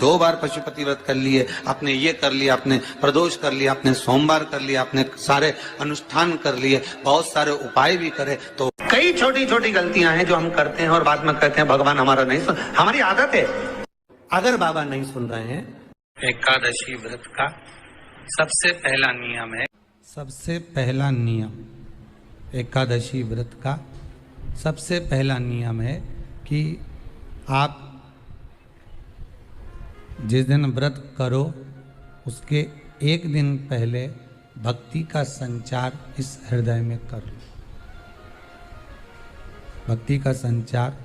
2 बार पशुपति व्रत कर लिए, आपने ये कर लिया, आपने प्रदोष कर लिया, आपने सोमवार कर लिया, आपने सारे अनुष्ठान कर लिए, बहुत सारे उपाय भी करे, तो कई छोटी छोटी गलतियां हैं जो हम करते हैं और बाद में कहते हैं भगवान हमारा नहीं सुन। हमारी आदत है। अगर बाबा नहीं सुन रहे हैं, एकादशी व्रत का सबसे पहला नियम है, सबसे पहला नियम एकादशी व्रत का सबसे पहला नियम है कि आप जिस दिन व्रत करो उसके एक दिन पहले भक्ति का संचार इस हृदय में कर लो। भक्ति का संचार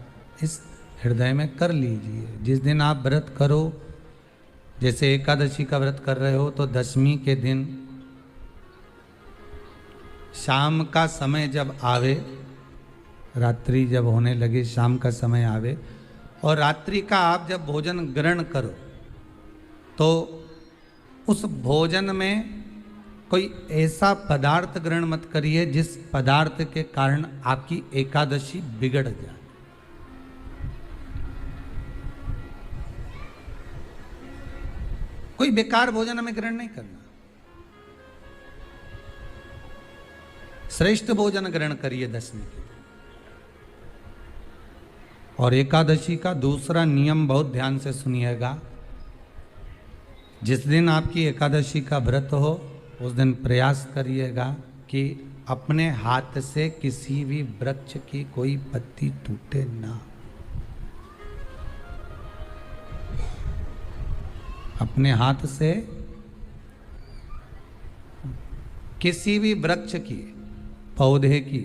इस हृदय में कर लीजिए। जिस दिन आप व्रत करो, जैसे एकादशी का व्रत कर रहे हो तो दशमी के दिन शाम का समय जब आवे, रात्रि जब होने लगे, शाम का समय आवे और रात्रि का आप जब भोजन ग्रहण करो तो उस भोजन में कोई ऐसा पदार्थ ग्रहण मत करिए जिस पदार्थ के कारण आपकी एकादशी बिगड़ जाए। कोई बेकार भोजन हमें ग्रहण नहीं करना, श्रेष्ठ भोजन ग्रहण करिए दशमी के। और एकादशी का दूसरा नियम बहुत ध्यान से सुनिएगा। जिस दिन आपकी एकादशी का व्रत हो उस दिन प्रयास करिएगा कि अपने हाथ से किसी भी वृक्ष की कोई पत्ती टूटे ना। अपने हाथ से किसी भी वृक्ष की, पौधे की,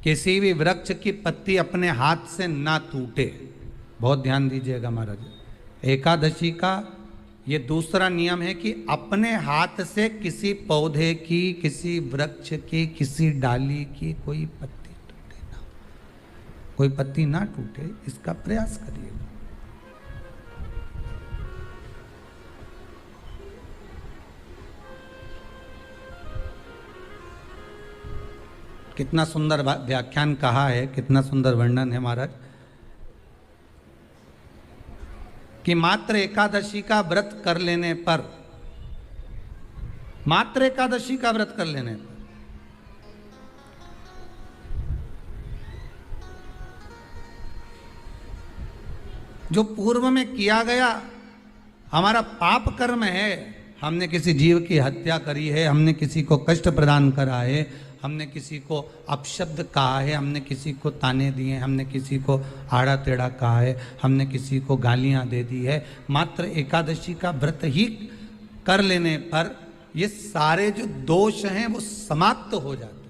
किसी भी वृक्ष की पत्ती अपने हाथ से ना टूटे। बहुत ध्यान दीजिएगा महाराज। एकादशी का ये दूसरा नियम है कि अपने हाथ से किसी पौधे की, किसी वृक्ष की, किसी डाली की कोई पत्ती टूटे ना, कोई पत्ती ना टूटे, इसका प्रयास करिए। कितना सुंदर व्याख्यान कहा है, कितना सुंदर वर्णन है महाराज कि मात्र एकादशी का व्रत कर लेने पर, मात्र एकादशी का व्रत कर लेने पर जो पूर्व में किया गया हमारा पाप कर्म है, हमने किसी जीव की हत्या करी है, हमने किसी को कष्ट प्रदान करा है, हमने किसी को अपशब्द कहा है, हमने किसी को ताने दिए, हमने किसी को आड़ा टेढ़ा कहा है, हमने किसी को गालियां दे दी है, मात्र एकादशी का व्रत ही कर लेने पर ये सारे जो दोष हैं वो समाप्त हो जाते हैं।